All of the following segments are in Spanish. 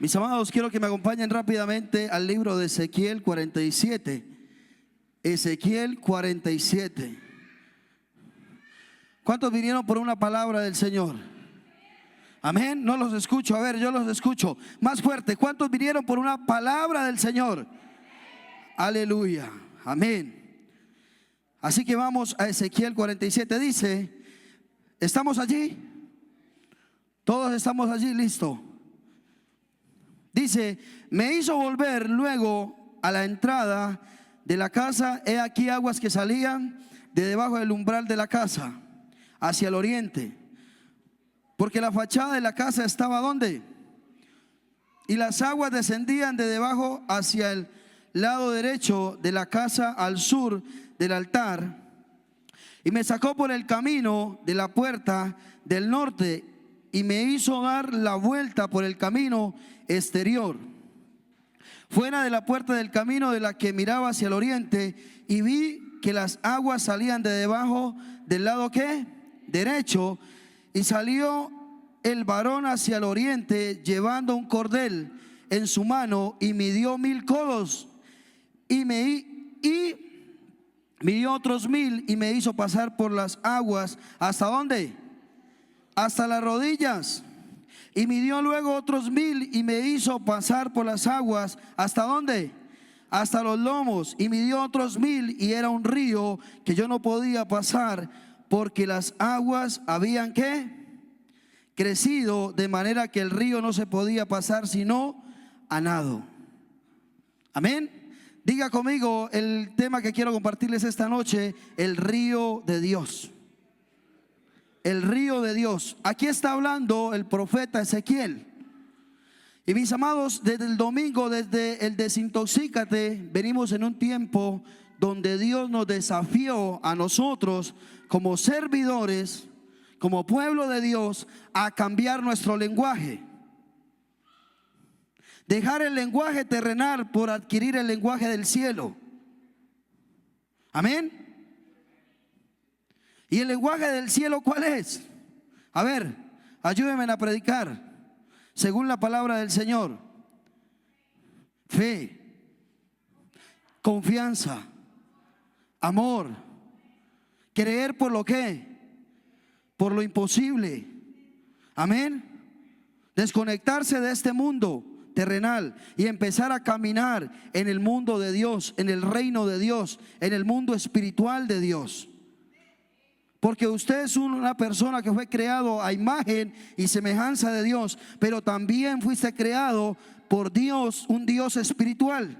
Mis amados, quiero que me acompañen rápidamente al libro de Ezequiel 47. Ezequiel 47. ¿Cuántos vinieron por una palabra del Señor? Amén. No los escucho. A ver, yo los escucho. Más fuerte. ¿Cuántos vinieron por una palabra del Señor? Aleluya. Amén. Así que vamos a Ezequiel 47. Dice, ¿estamos allí? Todos estamos allí, listo. Dice, me hizo volver luego a la entrada de la casa. He aquí aguas que salían de debajo del umbral de la casa hacia el oriente, porque la fachada de la casa estaba ¿dónde? Y las aguas descendían de debajo hacia el lado derecho de la casa al sur del altar. Y me sacó por el camino de la puerta del norte y me hizo dar la vuelta por el camino exterior, fuera de la puerta del camino de la que miraba hacia el oriente, y vi que las aguas salían de debajo del lado ¿qué? Derecho. Y salió el varón hacia el oriente llevando un cordel en su mano, y midió 1000 codos y midió otros 1000 y me hizo pasar por las aguas. ¿Hasta dónde? Hasta las rodillas. Y midió luego otros 1000 y me hizo pasar por las aguas. ¿Hasta dónde? Hasta los lomos. Y midió otros 1000 y era un río que yo no podía pasar, porque las aguas habían ¿qué? Crecido, de manera que el río no se podía pasar sino a nado. Amén. Diga conmigo el tema que quiero compartirles esta noche: el río de Dios. El río de Dios. Aquí está hablando el profeta Ezequiel. Y mis amados, desde el domingo, desde el Desintoxícate, venimos en un tiempo donde Dios nos desafió a nosotros como servidores, como pueblo de Dios, a cambiar nuestro lenguaje. Dejar el lenguaje terrenal por adquirir el lenguaje del cielo. Amén. ¿Y el lenguaje del cielo cuál es? A ver, ayúdenme a predicar según la palabra del Señor. Fe, confianza, amor, creer por lo que, por lo imposible. Amén. Desconectarse de este mundo terrenal y empezar a caminar en el mundo de Dios, en el reino de Dios, en el mundo espiritual de Dios. Porque usted es una persona que fue creado a imagen y semejanza de Dios, pero también fuiste creado por Dios, un Dios espiritual.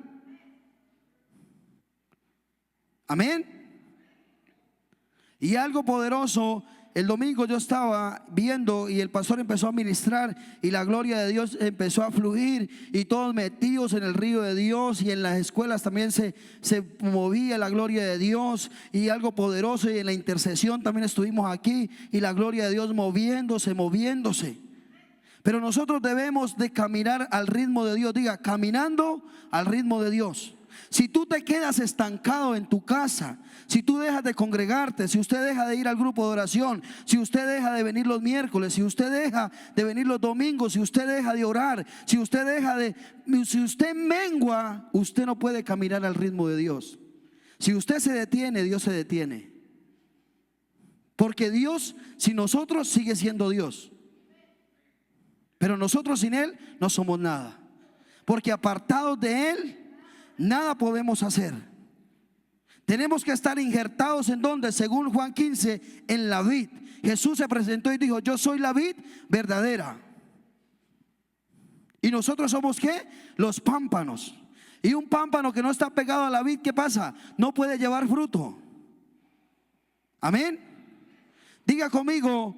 Amén. Y algo poderoso. El domingo yo estaba viendo y el pastor empezó a ministrar y la gloria de Dios empezó a fluir, y todos metidos en el río de Dios, y en las escuelas también se movía la gloria de Dios y algo poderoso, y en la intercesión también estuvimos aquí y la gloria de Dios moviéndose. Pero nosotros debemos de caminar al ritmo de Dios. Diga, caminando al ritmo de Dios. Si tú te quedas estancado en tu casa, si tú dejas de congregarte, si usted deja de ir al grupo de oración, si usted deja de venir los miércoles, si usted deja de venir los domingos, si usted deja de orar, si usted mengua, usted no puede caminar al ritmo de Dios. Si usted se detiene, Dios se detiene. Porque Dios, sin nosotros, sigue siendo Dios. Pero nosotros sin Él no somos nada. Porque apartados de Él, nada podemos hacer. Tenemos que estar injertados en donde, según Juan 15, en la vid. Jesús se presentó y dijo: yo soy la vid verdadera. Y nosotros somos ¿qué? Los pámpanos. Y un pámpano que no está pegado a la vid, ¿qué pasa? No puede llevar fruto. Amén. Diga conmigo,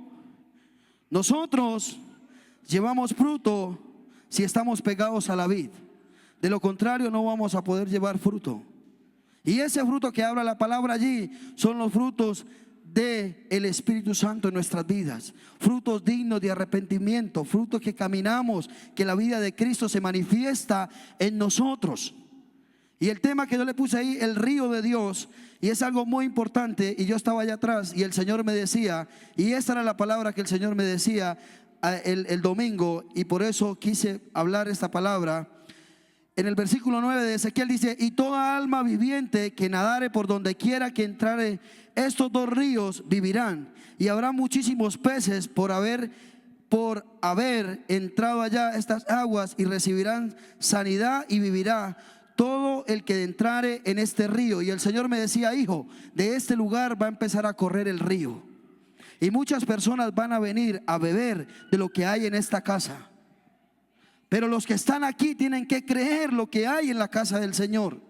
nosotros llevamos fruto si estamos pegados a la vid. De lo contrario no vamos a poder llevar fruto. Y ese fruto que habla la palabra allí son los frutos del Espíritu Santo en nuestras vidas. Frutos dignos de arrepentimiento, frutos que caminamos, que la vida de Cristo se manifiesta en nosotros. Y el tema que yo le puse ahí, el río de Dios, y es algo muy importante. Y yo estaba allá atrás y el Señor me decía, y esta era la palabra que el Señor me decía: el domingo, y por eso quise hablar esta palabra. En el versículo 9 de Ezequiel dice: y toda alma viviente que nadare por donde quiera que entrare estos dos ríos vivirán, y habrá muchísimos peces por haber entrado allá estas aguas, y recibirán sanidad y vivirá todo el que entrare en este río. Y el Señor me decía: hijo, de este lugar va a empezar a correr el río, y muchas personas van a venir a beber de lo que hay en esta casa. Pero los que están aquí tienen que creer lo que hay en la casa del Señor.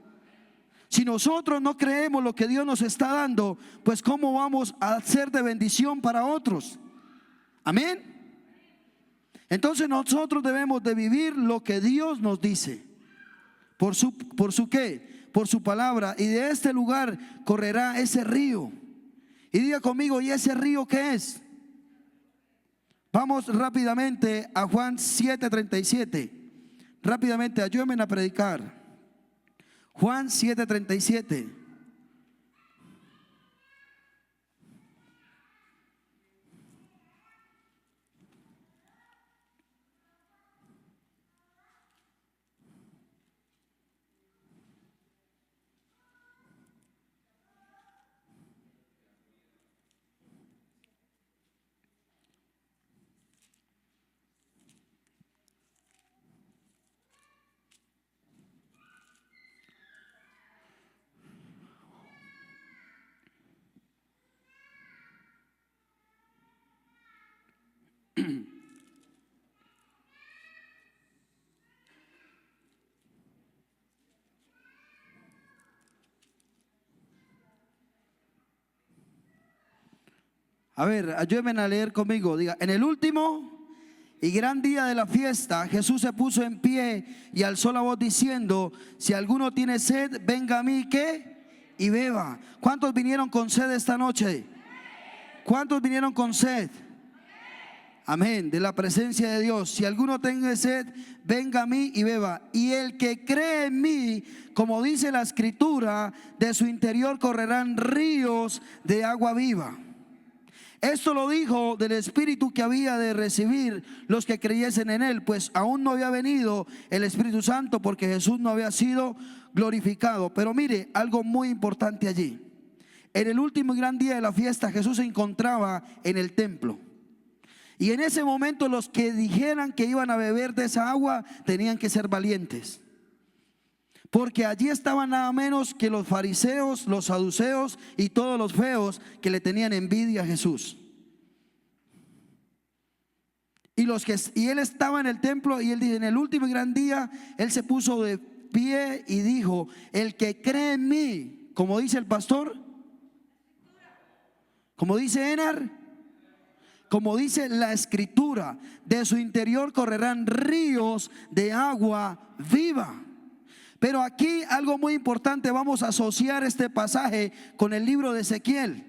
Si nosotros no creemos lo que Dios nos está dando, pues ¿cómo vamos a ser de bendición para otros? Amén. Entonces nosotros debemos de vivir lo que Dios nos dice. ¿Por su qué? Por su palabra. Y de este lugar correrá ese río. Y diga conmigo: ¿y ese río qué es? Vamos rápidamente a Juan 7:37. Rápidamente, ayúdenme a predicar. Juan 7:37. A ver, ayúdenme a leer conmigo. Diga: en el último y gran día de la fiesta, Jesús se puso en pie y alzó la voz diciendo: si alguno tiene sed, venga a mí, ¿qué? Y beba. ¿Cuántos vinieron con sed esta noche? ¿Cuántos vinieron con sed? Amén, de la presencia de Dios. Si alguno tenga sed, venga a mí y beba. Y el que cree en mí, como dice la escritura, de su interior correrán ríos de agua viva. Esto lo dijo del Espíritu que había de recibir los que creyesen en él, pues aún no había venido el Espíritu Santo, porque Jesús no había sido glorificado. Pero mire, algo muy importante allí. En el último y gran día de la fiesta, Jesús se encontraba en el templo. Y en ese momento los que dijeran que iban a beber de esa agua tenían que ser valientes, porque allí estaban nada menos que los fariseos, los saduceos y todos los feos que le tenían envidia a Jesús. Y él estaba en el templo, y él dice: en el último y gran día, él se puso de pie y dijo: el que cree en mí, como dice el pastor, como dice Enar, como dice la escritura, de su interior correrán ríos de agua viva. Pero aquí algo muy importante: vamos a asociar este pasaje con el libro de Ezequiel.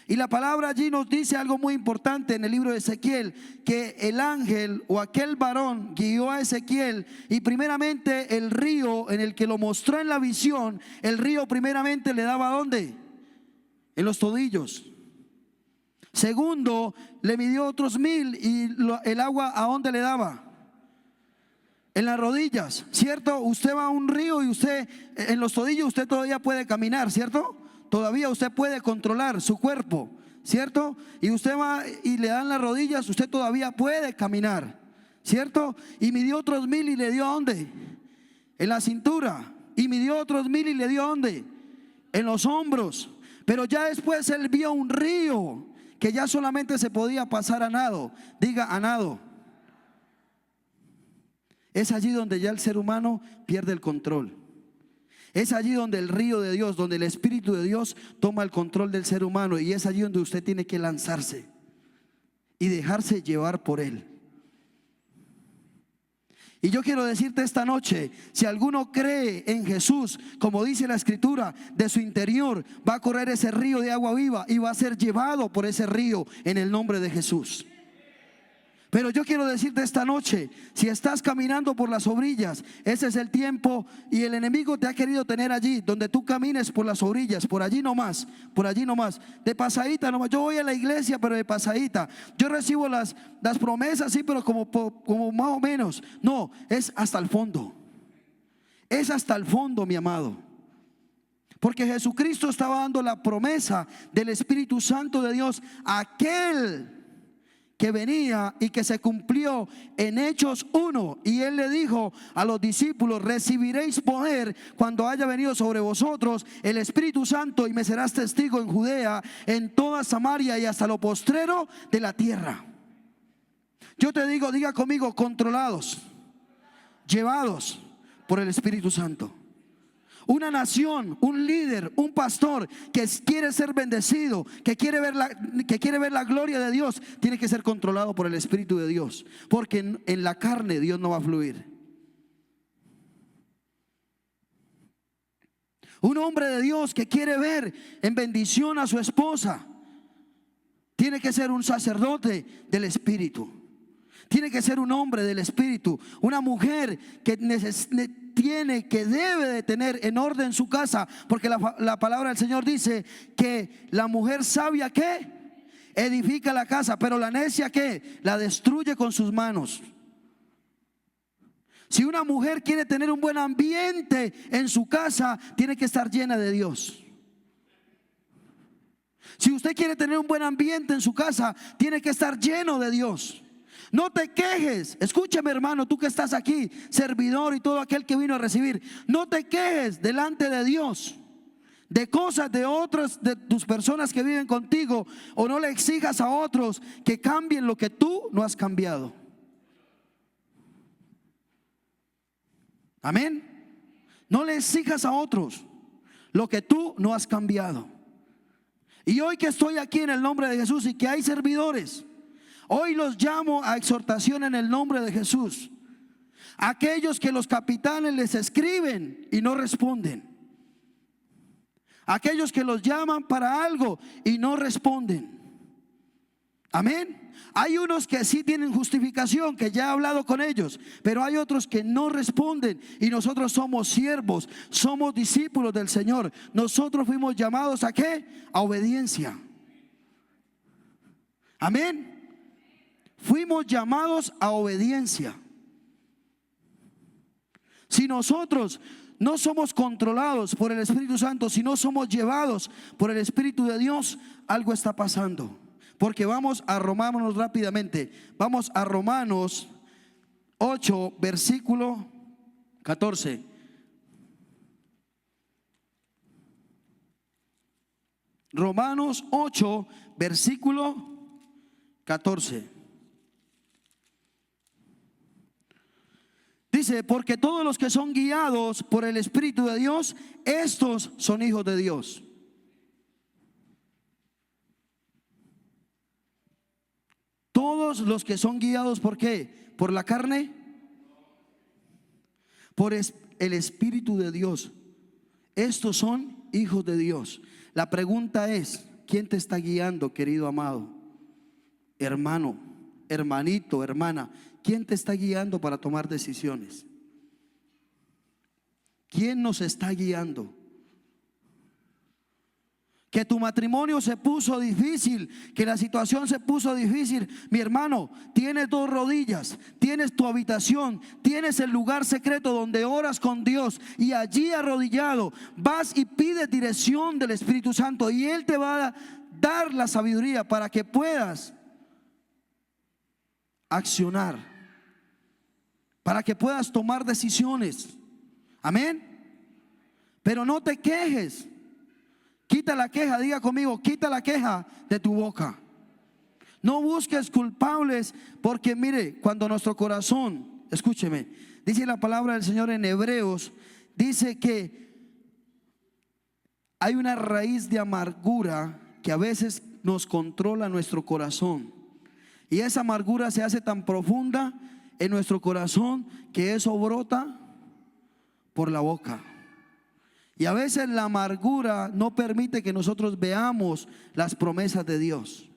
Y la palabra allí nos dice algo muy importante en el libro de Ezequiel: que el ángel o aquel varón guió a Ezequiel, y primeramente el río en el que lo mostró en la visión, el río primeramente le daba ¿dónde? En los tobillos. Segundo, le midió otros 1000, y el agua ¿a dónde le daba? En las rodillas, ¿cierto? Usted va a un río y usted en los tobillos usted todavía puede caminar, ¿cierto? Todavía usted puede controlar su cuerpo, ¿cierto? Y usted va y le dan las rodillas, usted todavía puede caminar, ¿cierto? Y midió otros 1000 y le dio ¿a dónde? En la cintura. Y midió otros 1000 y le dio ¿a dónde? En los hombros. Pero ya después él vio un río que ya solamente se podía pasar a nado. Diga: a nado. Es allí donde ya el ser humano pierde el control. Es allí donde el río de Dios, donde el Espíritu de Dios toma el control del ser humano. Y es allí donde usted tiene que lanzarse y dejarse llevar por él. Y yo quiero decirte esta noche: si alguno cree en Jesús, como dice la escritura, de su interior va a correr ese río de agua viva, y va a ser llevado por ese río en el nombre de Jesús. Pero yo quiero decirte esta noche, si estás caminando por las orillas, ese es el tiempo, y el enemigo te ha querido tener allí, donde tú camines por las orillas, por allí nomás, de pasadita nomás. Yo voy a la iglesia, pero de pasadita. Yo recibo las promesas, sí, pero como más o menos. No, es hasta el fondo. Es hasta el fondo, mi amado. Porque Jesucristo estaba dando la promesa del Espíritu Santo de Dios a aquel que venía y que se cumplió en Hechos 1. Y él le dijo a los discípulos: recibiréis poder cuando haya venido sobre vosotros el Espíritu Santo, y me serás testigo en Judea, en toda Samaria y hasta lo postrero de la tierra. Yo te digo, diga conmigo: controlados, llevados por el Espíritu Santo. Una nación, un líder, un pastor que quiere ser bendecido, que quiere ver la gloria de Dios, tiene que ser controlado por el Espíritu de Dios, porque en la carne Dios no va a fluir. Un hombre de Dios que quiere ver en bendición a su esposa tiene que ser un sacerdote del Espíritu. Tiene que ser un hombre del Espíritu. Una mujer que debe de tener en orden su casa, porque la palabra del Señor dice que la mujer sabia, ¿qué? Edifica la casa, pero la necia, ¿qué? La destruye con sus manos. Si una mujer quiere tener un buen ambiente en su casa, tiene que estar llena de Dios. Si usted quiere tener un buen ambiente en su casa, tiene que estar lleno de Dios. No te quejes. Escúchame, hermano, tú que estás aquí, servidor, y todo aquel que vino a recibir. No te quejes delante de Dios de cosas de otras, de tus personas que viven contigo, o no le exijas a otros que cambien lo que tú no has cambiado. Amén. No le exijas a otros lo que tú no has cambiado. Y hoy que estoy aquí en el nombre de Jesús y que hay servidores, hoy los llamo a exhortación en el nombre de Jesús. Aquellos que los capitanes les escriben y no responden. Aquellos que los llaman para algo y no responden. Amén. Hay unos que sí tienen justificación, que ya he hablado con ellos, pero hay otros que no responden. Y nosotros somos siervos, somos discípulos del Señor. Nosotros fuimos llamados ¿a qué? A obediencia. Amén. Fuimos llamados a obediencia. Si nosotros no somos controlados por el Espíritu Santo, si no somos llevados por el Espíritu de Dios, algo está pasando. Porque vamos a Romanos rápidamente. Vamos a Romanos 8, versículo 14. Romanos 8, versículo 14. Dice: porque todos los que son guiados por el Espíritu de Dios, estos son hijos de Dios. Todos los que son guiados, ¿por qué? ¿Por la carne? Por el Espíritu de Dios. Estos son hijos de Dios. La pregunta es: ¿quién te está guiando, querido amado? Hermano, hermanito, hermana, ¿quién te está guiando para tomar decisiones? ¿Quién nos está guiando? Que tu matrimonio se puso difícil, que la situación se puso difícil. Mi hermano, tienes dos rodillas, tienes tu habitación, tienes el lugar secreto donde oras con Dios, y allí arrodillado vas y pides dirección del Espíritu Santo, y Él te va a dar la sabiduría para que puedas accionar, para que puedas tomar decisiones. Amén. Pero no te quejes. Quita la queja, diga conmigo: quita la queja de tu boca. No busques culpables, porque mire, cuando nuestro corazón, escúcheme, dice la palabra del Señor en Hebreos, dice que hay una raíz de amargura que a veces nos controla nuestro corazón. Y esa amargura se hace tan profunda en nuestro corazón que eso brota por la boca. Y a veces la amargura no permite que nosotros veamos las promesas de Dios.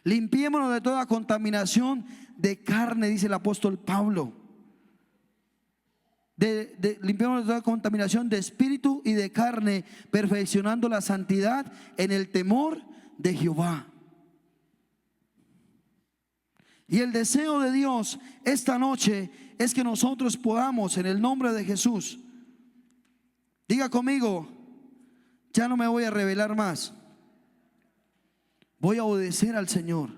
Limpiémonos de toda contaminación de carne, dice el apóstol Pablo. Limpiémonos de toda contaminación de espíritu y de carne, perfeccionando la santidad en el temor de Jehová. Y el deseo de Dios esta noche es que nosotros podamos, en el nombre de Jesús, diga conmigo: ya no me voy a rebelar más, voy a obedecer al Señor.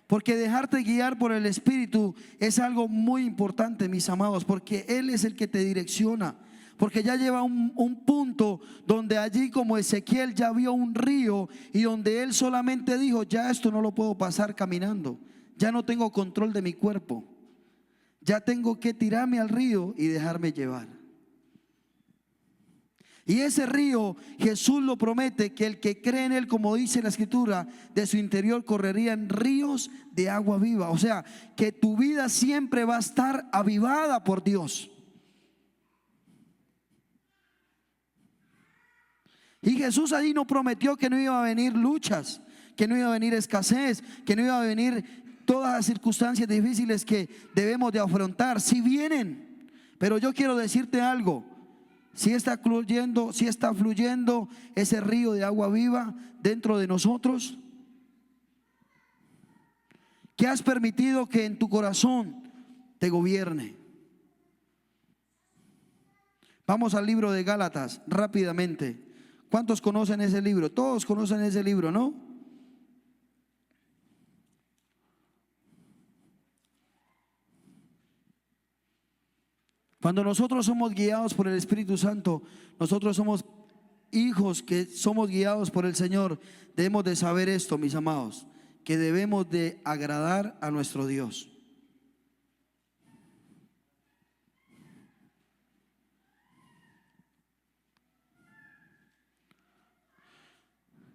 Porque dejarte guiar por el Espíritu es algo muy importante, mis amados, porque Él es el que te direcciona. Porque ya lleva un punto donde allí, como Ezequiel, ya vio un río y donde él solamente dijo: ya esto no lo puedo pasar caminando, ya no tengo control de mi cuerpo, ya tengo que tirarme al río y dejarme llevar. Y ese río, Jesús lo promete, que el que cree en Él, como dice la Escritura, de su interior correrían ríos de agua viva. O sea, que tu vida siempre va a estar avivada por Dios. Y Jesús allí no prometió que no iba a venir luchas, que no iba a venir escasez, que no iba a venir todas las circunstancias difíciles que debemos de afrontar. Sí vienen, pero yo quiero decirte algo: si está fluyendo ese río de agua viva dentro de nosotros, que has permitido que en tu corazón te gobierne. Vamos al libro de Gálatas rápidamente. ¿Cuántos conocen ese libro? Todos conocen ese libro, ¿no? Cuando nosotros somos guiados por el Espíritu Santo, nosotros somos hijos que somos guiados por el Señor. Debemos de saber esto, mis amados, que debemos de agradar a nuestro Dios.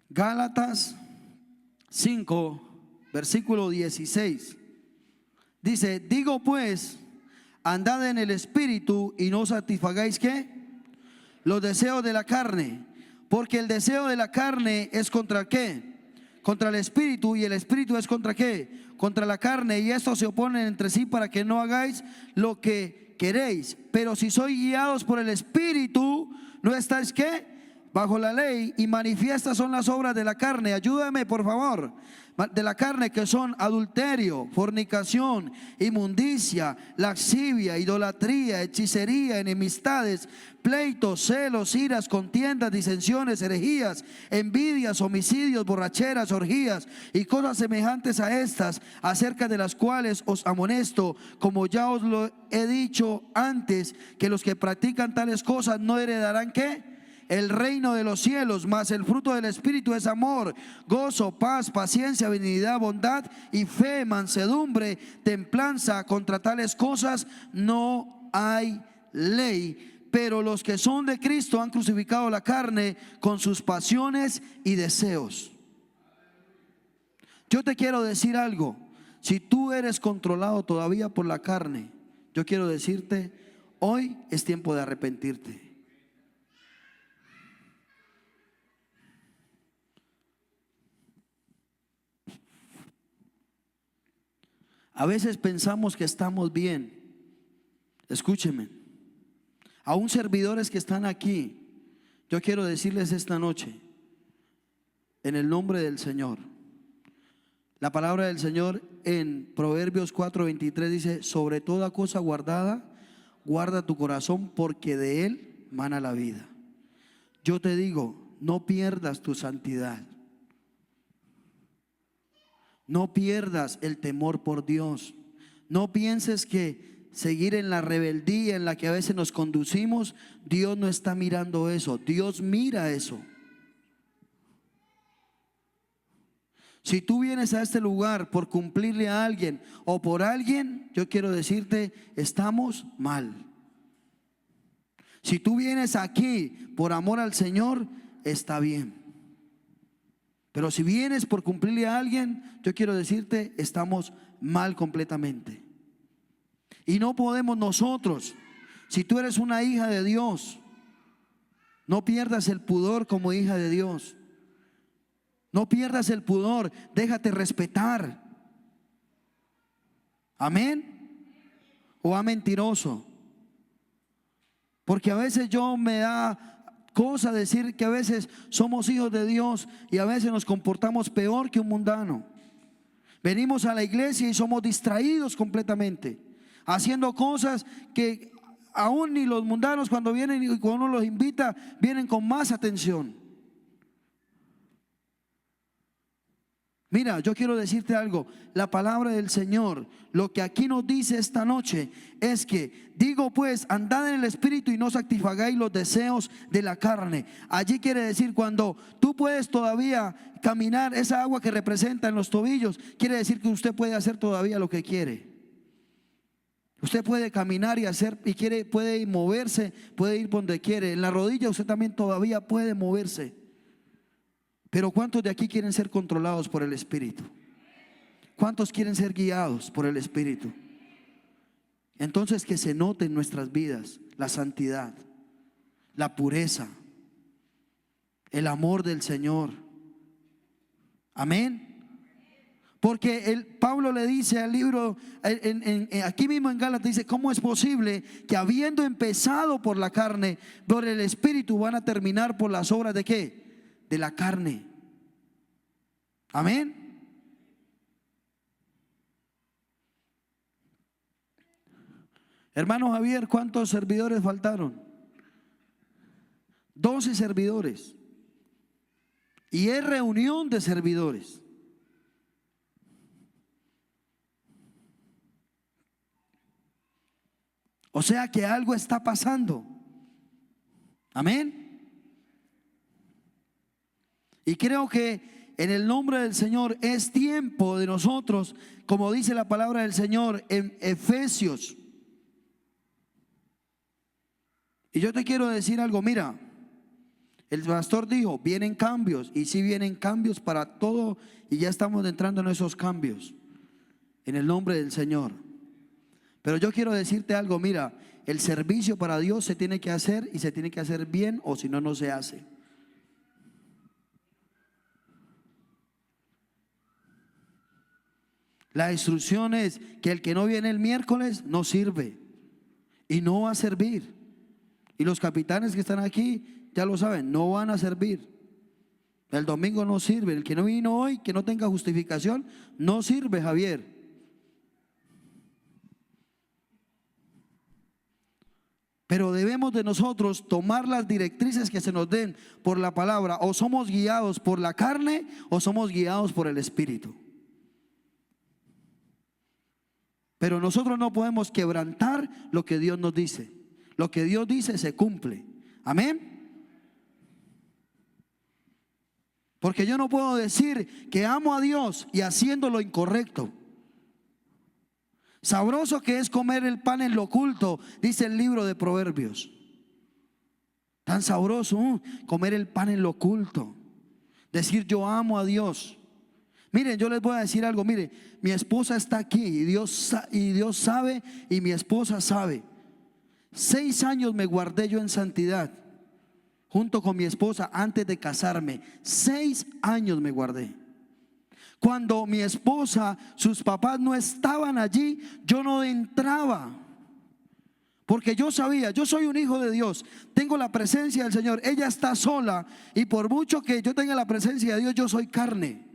Gálatas 5, versículo 16. Dice: digo pues, andad en el Espíritu y no satisfagáis ¿qué? Los deseos de la carne, porque el deseo de la carne es contra ¿qué? Contra el Espíritu, y el Espíritu es contra ¿qué? Contra la carne, y estos se oponen entre sí para que no hagáis lo que queréis. Pero si sois guiados por el Espíritu, no estáis ¿qué? Bajo la ley. Y manifiestas son las obras de la carne. Ayúdame, por favor. De la carne, que son adulterio, fornicación, inmundicia, lascivia, idolatría, hechicería, enemistades, pleitos, celos, iras, contiendas, disensiones, herejías, envidias, homicidios, borracheras, orgías y cosas semejantes a estas, acerca de las cuales os amonesto, como ya os lo he dicho antes, que los que practican tales cosas no heredarán ¿qué? El reino de los cielos. Mas el fruto del Espíritu es amor, gozo, paz, paciencia, benignidad, bondad y fe, mansedumbre, templanza. Contra tales cosas no hay ley. Pero los que son de Cristo han crucificado la carne con sus pasiones y deseos. Yo te quiero decir algo: si tú eres controlado todavía por la carne, yo quiero decirte, hoy es tiempo de arrepentirte. A veces pensamos que estamos bien. Escúcheme, aún servidores que están aquí, yo quiero decirles esta noche, en el nombre del Señor, la palabra del Señor en Proverbios 4:23 dice: sobre toda cosa guardada, guarda tu corazón, porque de él mana la vida. Yo te digo, no pierdas tu santidad. No pierdas el temor por Dios. No pienses que seguir en la rebeldía en la que a veces nos conducimos, Dios no está mirando eso. Dios mira eso. Si tú vienes a este lugar por cumplirle a alguien o por alguien, yo quiero decirte, estamos mal. Si tú vienes aquí por amor al Señor, está bien. Pero si vienes por cumplirle a alguien, yo quiero decirte, estamos mal completamente. Y no podemos nosotros, si tú eres una hija de Dios, no pierdas el pudor como hija de Dios. No pierdas el pudor, déjate respetar. Amén. O a mentiroso. Porque a veces yo me da cosa decir que a veces somos hijos de Dios y a veces nos comportamos peor que un mundano. Venimos a la iglesia y somos distraídos completamente, haciendo cosas que aún ni los mundanos cuando vienen y cuando uno los invita, vienen con más atención. Mira, yo quiero decirte algo, la palabra del Señor, lo que aquí nos dice esta noche es que, digo pues, andad en el Espíritu y no satisfagáis los deseos de la carne. Allí quiere decir cuando tú puedes todavía caminar, esa agua que representa en los tobillos, quiere decir que usted puede hacer todavía lo que quiere. Usted puede caminar y hacer, y quiere, puede moverse, puede ir por donde quiere. En la rodilla usted también todavía puede moverse. Pero ¿cuántos de aquí quieren ser controlados por el Espíritu? ¿Cuántos quieren ser guiados por el Espíritu? Entonces que se note en nuestras vidas la santidad, la pureza, el amor del Señor. Amén. Porque Pablo le dice al libro, aquí mismo en Gálatas dice, ¿cómo es posible que habiendo empezado por la carne, por el Espíritu van a terminar por las obras de qué? De la carne. Amén. Hermano Javier, ¿cuántos servidores faltaron? 12 servidores. Y es reunión de servidores. O sea que algo está pasando. Amén. Y creo que en el nombre del Señor es tiempo de nosotros, como dice la palabra del Señor en Efesios. Y yo te quiero decir algo, mira, el pastor dijo, vienen cambios, y sí vienen cambios para todo, y ya estamos entrando en esos cambios, en el nombre del Señor. Pero yo quiero decirte algo, mira, el servicio para Dios se tiene que hacer, y se tiene que hacer bien, o si no, no se hace. La instrucción es que el que no viene el miércoles no sirve y no va a servir. Y los capitanes que están aquí ya lo saben, no van a servir. El domingo no sirve. El que no vino hoy, que no tenga justificación, no sirve, Javier. Pero debemos de nosotros tomar las directrices que se nos den por la palabra. O somos guiados por la carne o somos guiados por el Espíritu. Pero nosotros no podemos quebrantar lo que Dios nos dice. Lo que Dios dice se cumple. Amén. Porque yo no puedo decir que amo a Dios y haciendo lo incorrecto. Sabroso que es comer el pan en lo oculto, dice el libro de Proverbios. Tan sabroso comer el pan en lo oculto. Decir yo amo a Dios. Miren, yo les voy a decir algo. Mire, mi esposa está aquí y Dios sabe y mi esposa sabe. 6 años me guardé yo en santidad junto con mi esposa antes de casarme. 6 años me guardé. Cuando mi esposa, sus papás no estaban allí, yo no entraba. Porque yo sabía, yo soy un hijo de Dios, tengo la presencia del Señor. Ella está sola y por mucho que yo tenga la presencia de Dios, yo soy carne.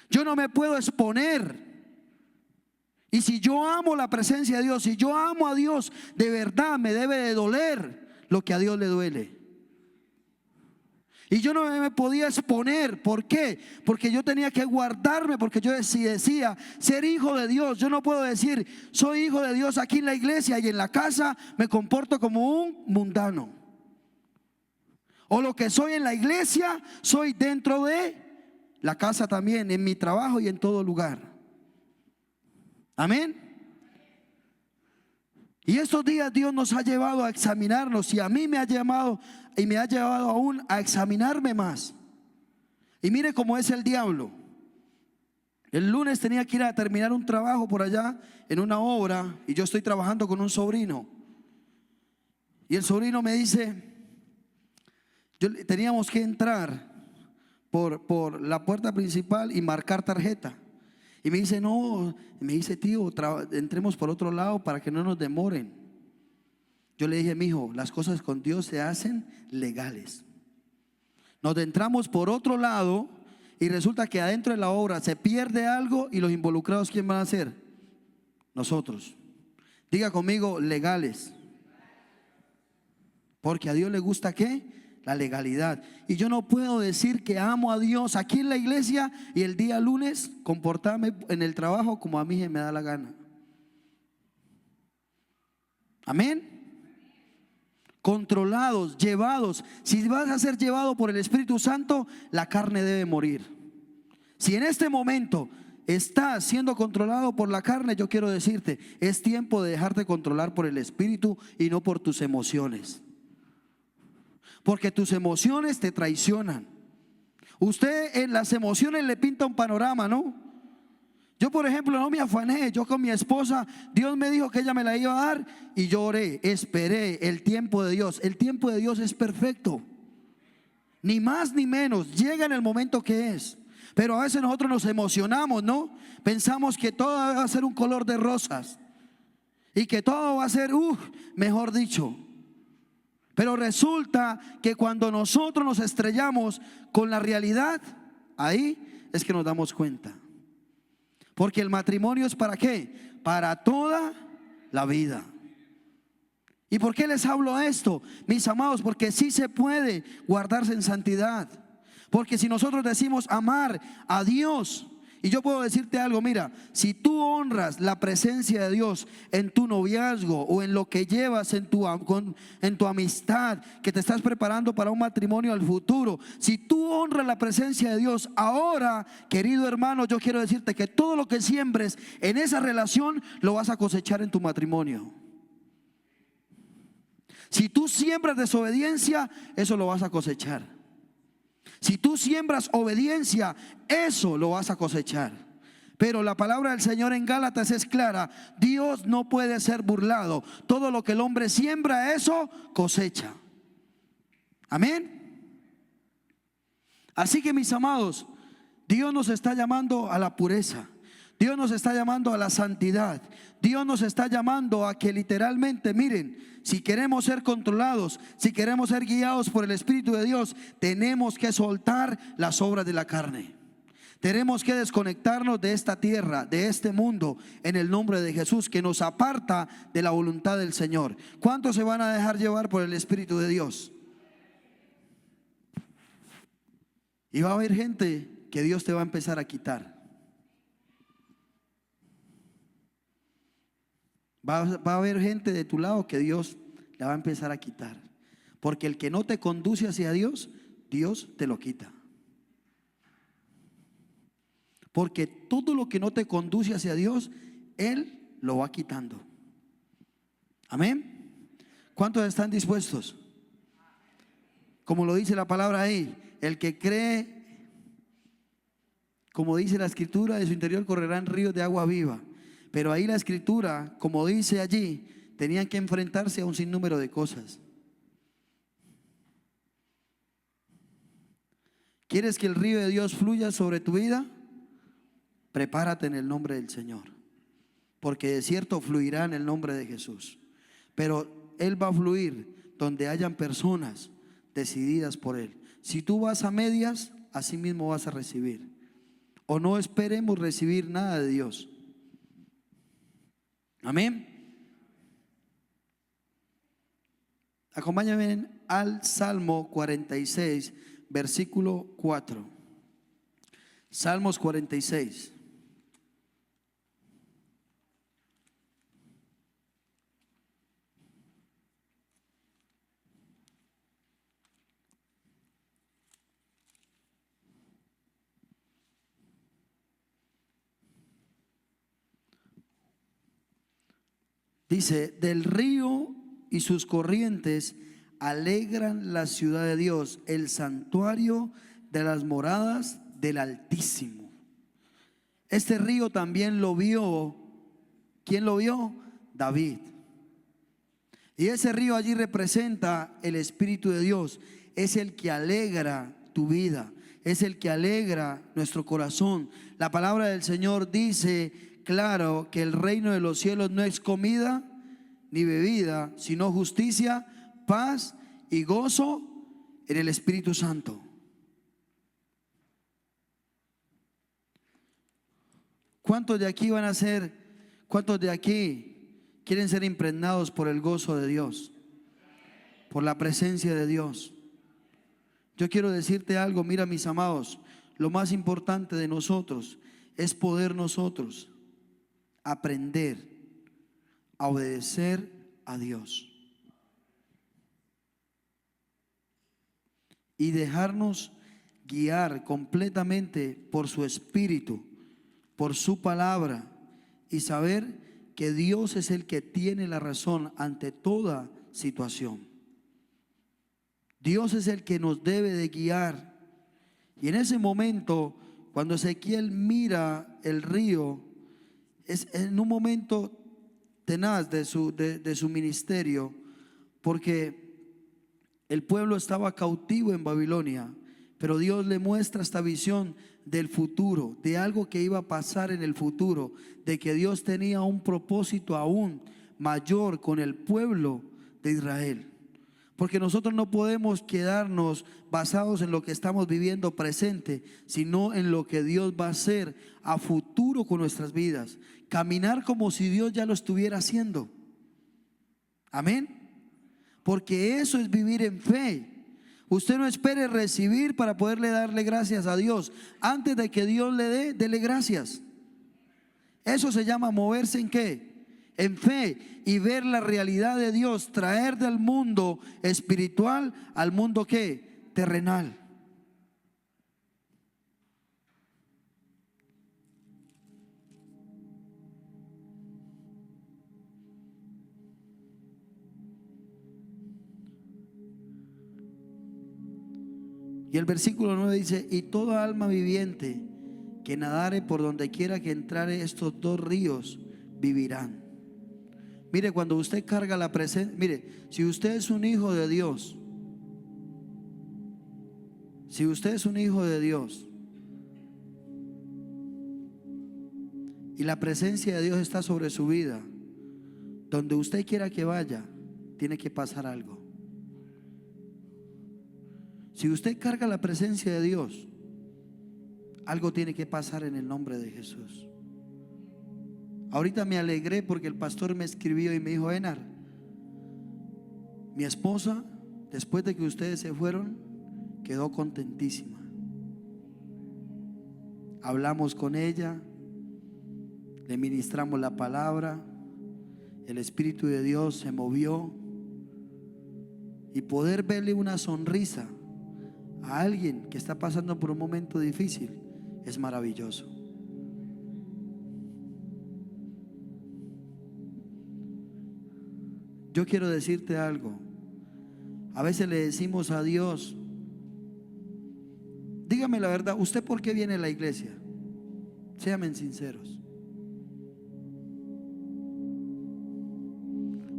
Yo no me puedo exponer. Y si yo amo la presencia de Dios, si yo amo a Dios, de verdad me debe de doler lo que a Dios le duele. Y yo no me podía exponer. ¿Por qué? Porque yo tenía que guardarme, porque yo decía ser hijo de Dios. Yo no puedo decir soy hijo de Dios aquí en la iglesia y en la casa me comporto como un mundano. O lo que soy en la iglesia, soy dentro de la casa también, en mi trabajo y en todo lugar. Amén. Y estos días Dios nos ha llevado a examinarnos, y a mí me ha llamado y me ha llevado aún a examinarme más. Y mire cómo es el diablo. El lunes tenía que ir a terminar un trabajo por allá en una obra, y yo estoy trabajando con un sobrino. Y el sobrino me dice, teníamos que entrar por la puerta principal y marcar tarjeta. Y me dice, no, me dice, tío, entremos por otro lado para que no nos demoren. Yo le dije, mijo, las cosas con Dios se hacen legales. Nos entramos por otro lado y resulta que adentro de la obra se pierde algo y los involucrados, ¿quién van a ser? Nosotros. Diga conmigo, legales. Porque a Dios le gusta, ¿qué? La legalidad. Y yo no puedo decir que amo a Dios aquí en la iglesia y el día lunes comportarme en el trabajo como a mí me da la gana. Amén. Controlados, llevados. Si vas a ser llevado por el Espíritu Santo, la carne debe morir. Si en este momento estás siendo controlado por la carne, yo quiero decirte, es tiempo de dejarte controlar por el Espíritu y no por tus emociones. Porque tus emociones te traicionan. Usted en las emociones le pinta un panorama, ¿no? Yo, por ejemplo, no me afané. Yo con mi esposa, Dios me dijo que ella me la iba a dar y yo oré, esperé el tiempo de Dios. El tiempo de Dios es perfecto, ni más ni menos. Llega en el momento que es. Pero a veces nosotros nos emocionamos, ¿no? Pensamos que todo va a ser un color de rosas y que todo va a ser, mejor dicho. Pero resulta que cuando nosotros nos estrellamos con la realidad, ahí es que nos damos cuenta. Porque el matrimonio es ¿para qué? Para toda la vida. ¿Y por qué les hablo esto, mis amados? Porque sí se puede guardarse en santidad. Porque si nosotros decimos amar a Dios, y yo puedo decirte algo, mira, si tú honras la presencia de Dios en tu noviazgo o en lo que llevas en tu amistad, que te estás preparando para un matrimonio al futuro, si tú honras la presencia de Dios ahora, querido hermano, yo quiero decirte que todo lo que siembres en esa relación lo vas a cosechar en tu matrimonio. Si tú siembras desobediencia, eso lo vas a cosechar. Si tú siembras obediencia, eso lo vas a cosechar. Pero la palabra del Señor en Gálatas es clara: Dios no puede ser burlado. Todo lo que el hombre siembra, eso cosecha. Amén. Así que, mis amados, Dios nos está llamando a la pureza. Dios nos está llamando a la santidad. Dios nos está llamando a que literalmente, miren, si queremos ser controlados, si queremos ser guiados por el Espíritu de Dios, tenemos que soltar las obras de la carne. Tenemos que desconectarnos de esta tierra, de este mundo, en el nombre de Jesús, que nos aparta de la voluntad del Señor. ¿Cuántos se van a dejar llevar por el Espíritu de Dios? Y va a haber gente que Dios te va a empezar a quitar. Va a haber gente de tu lado que Dios le va a empezar a quitar. Porque el que no te conduce hacia Dios, Dios te lo quita. Porque todo lo que no te conduce hacia Dios, Él lo va quitando. Amén. ¿Cuántos están dispuestos? Como lo dice la palabra ahí, el que cree, como dice la Escritura, de su interior correrán ríos de agua viva. Pero ahí la Escritura, como dice allí, tenían que enfrentarse a un sinnúmero de cosas. ¿Quieres que el río de Dios fluya sobre tu vida? Prepárate en el nombre del Señor, porque de cierto fluirá en el nombre de Jesús. Pero Él va a fluir donde hayan personas decididas por Él. Si tú vas a medias, así mismo vas a recibir. O no esperemos recibir nada de Dios. Amén. Acompáñame al Salmo 46, versículo 4. Salmos 46. Dice: del río y sus corrientes alegran la ciudad de Dios, el santuario de las moradas del Altísimo. Este río también lo vio. ¿Quién lo vio? David. Y ese río allí representa el Espíritu de Dios. Es el que alegra tu vida. es el que alegra nuestro corazón. La palabra del Señor dice claro que el reino de los cielos no es comida ni bebida, sino justicia, paz y gozo en el Espíritu Santo. ¿Cuántos de aquí van a ser, cuántos de aquí quieren ser impregnados por el gozo de Dios, por la presencia de Dios? Yo quiero decirte algo, mira mis amados, lo más importante de nosotros es poder nosotros aprender a obedecer a Dios y dejarnos guiar completamente por su Espíritu, por su palabra, y saber que Dios es el que tiene la razón ante toda situación. Dios es el que nos debe de guiar. Y en ese momento, cuando Ezequiel mira el río, es en un momento tenaz de su ministerio, porque el pueblo estaba cautivo en Babilonia, pero Dios le muestra esta visión del futuro, de algo que iba a pasar en el futuro, de que Dios tenía un propósito aún mayor con el pueblo de Israel. Porque nosotros no podemos quedarnos basados en lo que estamos viviendo presente, sino en lo que Dios va a hacer a futuro con nuestras vidas. Caminar como si Dios ya lo estuviera haciendo. Amén. Porque eso es vivir en fe. Usted no espere recibir para poderle darle gracias a Dios. Antes de que Dios le dé, dele gracias. Eso se llama moverse ¿en qué? En fe, y ver la realidad de Dios, traer del mundo espiritual al mundo ¿qué? Terrenal. Y el versículo 9 dice: y toda alma viviente que nadare por donde quiera que entrare estos dos ríos vivirán. Mire, cuando usted carga la presencia, mire, si usted es un hijo de Dios, si usted es un hijo de Dios y la presencia de Dios está sobre su vida, donde usted quiera que vaya, tiene que pasar algo. Si usted carga la presencia de Dios, algo tiene que pasar en el nombre de Jesús. Ahorita me alegré porque el pastor me escribió y me dijo: Enar, mi esposa, después de que ustedes se fueron, quedó contentísima. Hablamos con ella, le ministramos la palabra, el Espíritu de Dios se movió, y poder verle una sonrisa a alguien que está pasando por un momento difícil es maravilloso. Yo quiero decirte algo. A veces le decimos a Dios, dígame la verdad, ¿usted por qué viene a la iglesia? Sean sinceros.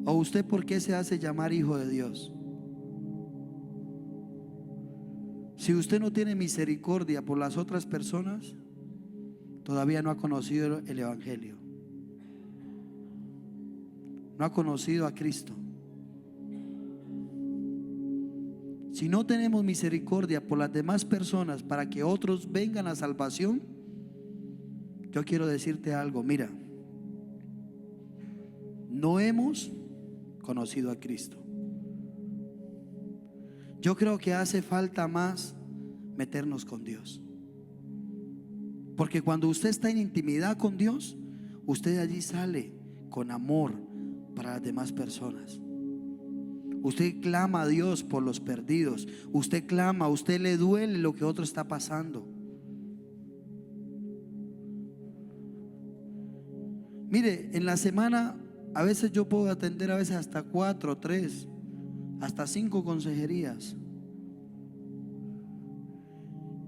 ¿O usted por qué se hace llamar hijo de Dios? Si usted no tiene misericordia por las otras personas, todavía no ha conocido el Evangelio. No ha conocido a Cristo. Si no tenemos misericordia por las demás personas para que otros vengan a salvación, yo quiero decirte algo. Mira, no hemos conocido a Cristo. Yo creo que hace falta más meternos con Dios, porque cuando usted está en intimidad con Dios, usted de allí sale con amor para las demás personas. Usted clama a Dios por los perdidos. Usted clama, a usted le duele lo que otro está pasando. Mire, en la semana a veces yo puedo atender a veces hasta 4, 3, hasta 5 consejerías,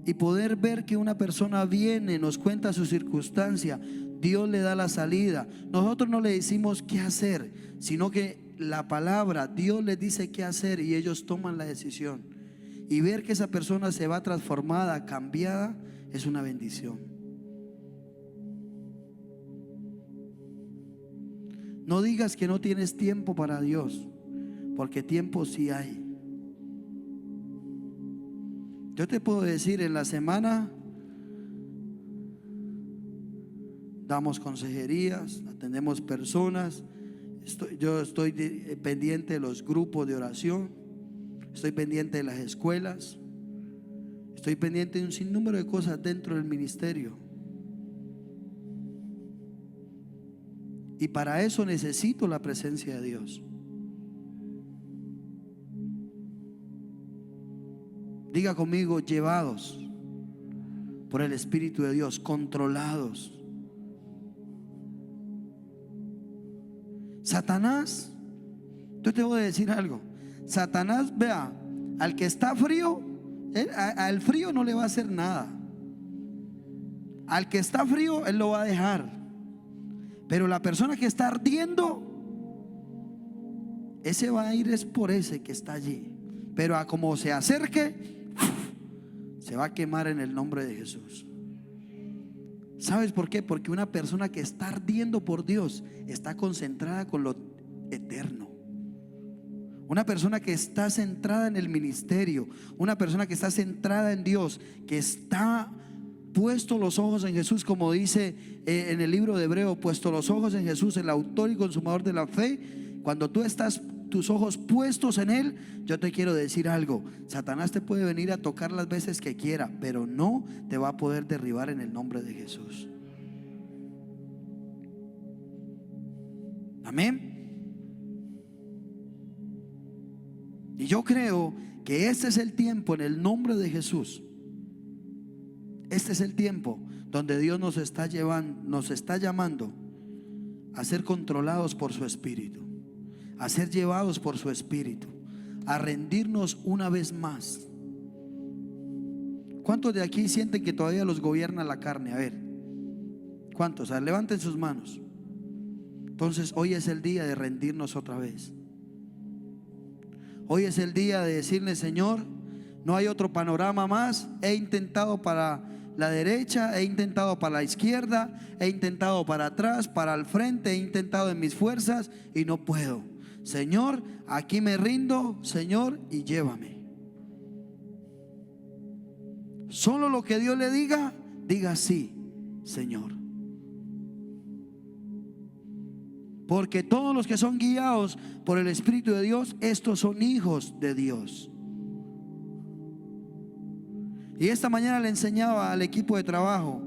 y poder ver que una persona viene, nos cuenta su circunstancia, Dios le da la salida. Nosotros no le decimos qué hacer, sino que la palabra, Dios les dice qué hacer y ellos toman la decisión. y ver que esa persona se va transformada, cambiada, es una bendición. No digas que no tienes tiempo para Dios, porque tiempo sí hay. Yo te puedo decir, en la semana damos consejerías, atendemos personas. Yo estoy pendiente de los grupos de oración, estoy pendiente de las escuelas, estoy pendiente de un sinnúmero de cosas dentro del ministerio. Y para eso necesito la presencia de Dios. Diga conmigo: llevados por el Espíritu de Dios, controlados. Satanás, yo te voy a decir algo. Satanás, vea, al que está frío, al frío no le va a hacer nada. Al que está frío, él lo va a dejar. Pero la persona que está ardiendo, ese va a ir es por ese que está allí. Pero a como se acerque, se va a quemar en el nombre de Jesús. ¿Sabes por qué? Porque una persona que está ardiendo por Dios está concentrada con lo eterno. Una persona que está centrada en el ministerio, una persona que está centrada en Dios, que está puesto los ojos en Jesús, como dice en el libro de Hebreo, puesto los ojos en Jesús, el autor y consumador de la fe. Cuando tú estás tus ojos puestos en Él, yo te quiero decir algo: Satanás te puede venir a tocar las veces que quiera, pero no te va a poder derribar en el nombre de Jesús. Amén. Y yo creo que este es el tiempo, en el nombre de Jesús. Este es el tiempo donde Dios nos está llamando a ser controlados por su Espíritu, a ser llevados por su Espíritu, a rendirnos una vez más. ¿Cuántos de aquí sienten que todavía los gobierna la carne? A ver, ¿cuántos? A ver, levanten sus manos. Entonces hoy es el día de rendirnos otra vez. Hoy es el día de decirle: Señor, no hay otro panorama más. He intentado para la derecha, he intentado para la izquierda, he intentado para atrás, para el frente, he intentado en mis fuerzas y no puedo. Señor, aquí me rindo, Señor, y llévame. Solo lo que Dios le diga, diga sí, Señor. Porque todos los que son guiados por el Espíritu de Dios, estos son hijos de Dios. Y esta mañana le enseñaba al equipo de trabajo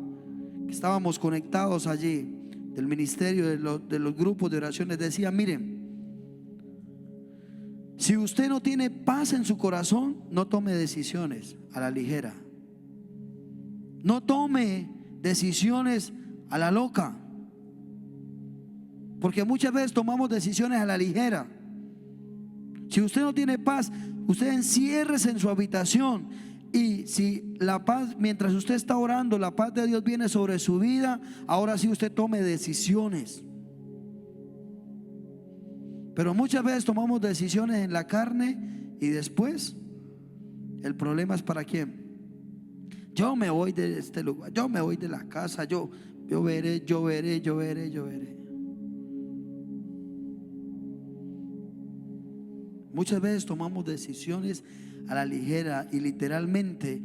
que estábamos conectados allí, del ministerio, de los grupos de oraciones. Decía: miren, si usted no tiene paz en su corazón, no tome decisiones a la ligera. No tome decisiones a la loca, porque muchas veces tomamos decisiones a la ligera. Si usted no tiene paz, usted enciérrese en su habitación. Y si la paz, mientras usted está orando, la paz de Dios viene sobre su vida, ahora sí usted tome decisiones. Pero muchas veces tomamos decisiones en la carne y después el problema es para quién. Yo me voy de este lugar, yo me voy de la casa, yo veré. Muchas veces tomamos decisiones a la ligera y literalmente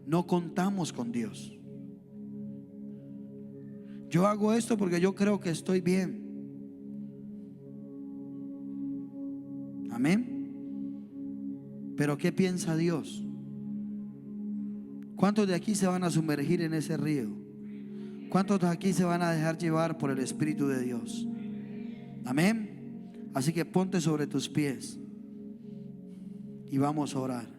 no contamos con Dios. Yo hago esto porque yo creo que estoy bien. Amén. Pero ¿qué piensa Dios? ¿Cuántos de aquí se van a sumergir en ese río? ¿Cuántos de aquí se van a dejar llevar por el Espíritu de Dios? Amén. Así que ponte sobre tus pies y vamos a orar.